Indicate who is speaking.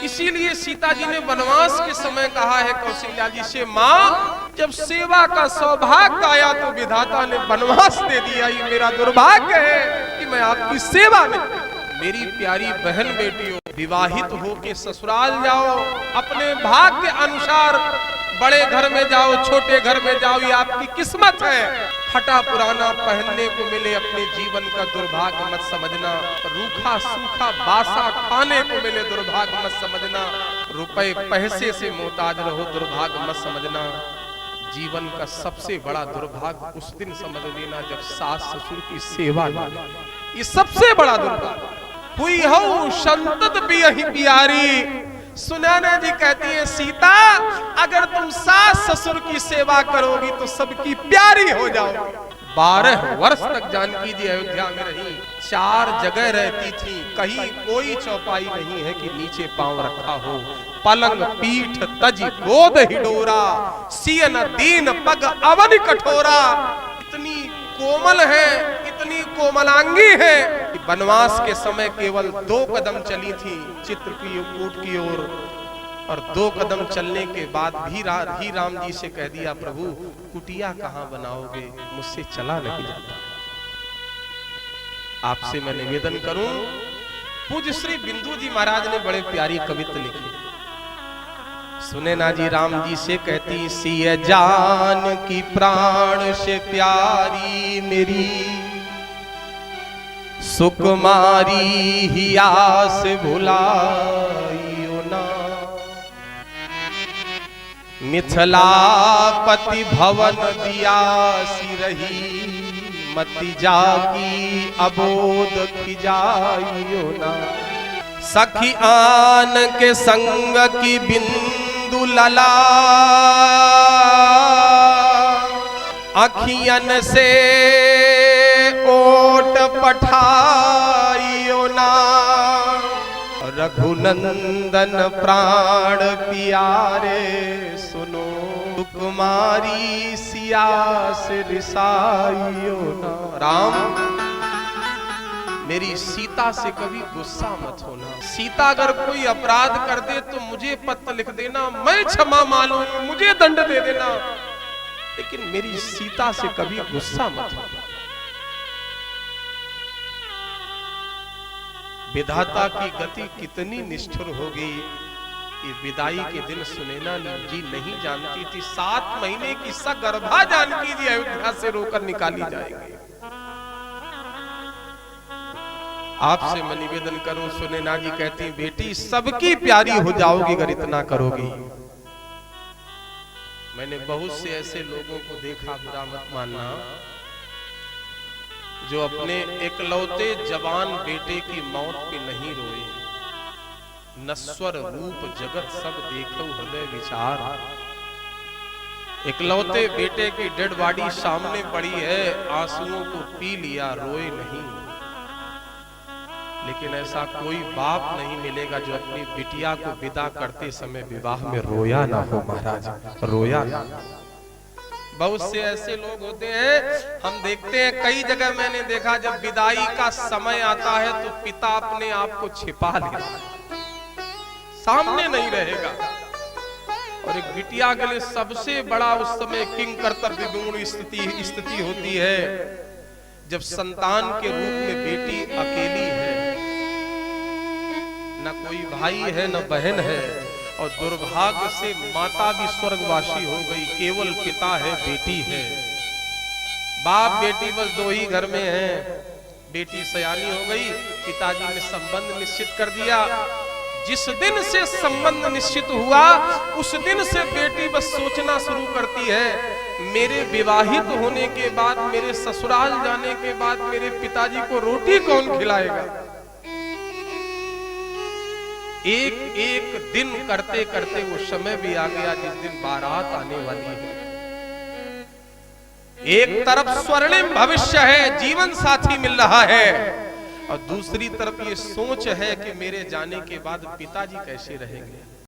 Speaker 1: इसीलिए सीता जी ने वनवास के समय कहा है कौशल्या जी से, माँ जब सेवा का सौभाग्य आया तो विधाता ने वनवास दे दिया। ये मेरा दुर्भाग्य है कि मैं आपकी सेवा में। मेरी प्यारी बहन बेटियों, विवाहित होके ससुराल जाओ, अपने भाग्य अनुसार बड़े घर में जाओ, छोटे घर में जाओ, ये आपकी किस्मत है। फटा पुराना पहनने को मिले अपने जीवन का दुर्भाग्य मत समझना। रूखा सूखा बासा खाने को मिले दुर्भाग्य मत समझना। रुपए पैसे से मोहताज रहो दुर्भाग्य मत समझना। जीवन का सबसे बड़ा दुर्भाग्य उस दिन समझ लेना जब सास ससुर की सेवा न हो। ये सबसे बड़ा दुर्भाग्य। हुई हो संतत बियहि प्यारी। सुनैना जी कहती है, सीता अगर तुम सास ससुर की सेवा करोगी तो सबकी प्यारी हो जाओगी। 12 वर्ष तक जानकी जी अयोध्या में रही। 4 जगह रहती थी, कहीं कोई चौपाई नहीं है कि नीचे पांव रखा हो। पलंग पीठ तज गोद हिडोरा, सियन दीन पग अवन कठोरा। इतनी कोमल है, इतनी कोमलांगी है। वनवास के समय केवल 2 कदम चली थी चित्रकूट की ओर, और 2 कदम चलने के बाद भी राम जी से कह दिया, प्रभु कुटिया कहाँ बनाओगे, मुझसे चला नहीं जाता। आपसे मैं निवेदन करूं, पूज्य श्री बिंदु जी महाराज ने बड़े प्यारी कविता लिखी। सुनैना जी राम जी से कहती, सिय जान की प्राण से प्यारी मेरी, सुकुमारी हिया से भुलाइयो ना। मिथिलापति भवन दिया सी रही, मति जागी अबोध खिजाइयो ना। सखी आन के संग की बिंदु लला, अखियन से ओट पठाइयो ना। रघुनंदन प्राण प्यारे सुनो, कुमारी सिया से रिसाइयो ना। राम मेरी सीता से कभी गुस्सा मत होना। सीता अगर कोई अपराध कर दे तो मुझे पत्र लिख देना, मैं क्षमा मांगूं, मुझे दंड दे देना, लेकिन मेरी सीता से कभी गुस्सा मत होना। विधाता की गति कितनी निष्ठुर होगी, ये विदाई के दिन सुनैना जी नहीं जानती थी। 7 महीने की सगर्भा जानकी जी अयोध्या से रोकर निकाली जाएगी। आपसे मैं निवेदन करूं, सुनैना जी कहती, बेटी सबकी प्यारी हो जाओगी अगर इतना करोगी। मैंने बहुत से ऐसे लोगों को देखा, बुरा मत मानना, जो अपने एकलौते जवान बेटे की मौत पे नहीं रोए। नश्वर रूप जगत सब देखो हृदय विचार। एकलौते बेटे की डेड बॉडी सामने पड़ी है, आंसुओं को पी लिया, रोए नहीं। लेकिन ऐसा कोई बाप नहीं मिलेगा जो अपनी बिटिया को विदा करते समय विवाह में रोया ना हो। महाराज रोया ना। बहुत से ऐसे लोग होते हैं, हम देखते हैं कई जगह मैंने देखा, जब विदाई का समय आता है तो पिता अपने आप को छिपा लेता है, सामने नहीं रहेगा। और एक बिटिया के लिए सबसे बड़ा उस समय किंग कर्तव्यपूर्ण स्थिति होती है जब संतान के रूप में बेटी अकेली है, न कोई भाई है न बहन है, और दुर्भाग्य से माता भी स्वर्गवासी हो गई, केवल पिता है, बेटी है। बाप बेटी बस 2 ही घर में हैं। बेटी सयानी हो गई, पिताजी ने संबंध निश्चित कर दिया। जिस दिन से संबंध निश्चित हुआ उस दिन से बेटी बस सोचना शुरू करती है, मेरे विवाहित होने के बाद, मेरे ससुराल जाने के बाद मेरे पिताजी को रोटी कौन खिलाएगा। एक एक दिन करते करते वो समय भी आ गया जिस दिन बारात आने वाली है। एक तरफ स्वर्णिम भविष्य है, जीवन साथी मिल रहा है, और दूसरी तरफ ये सोच है कि मेरे जाने के बाद पिताजी कैसे रहेंगे।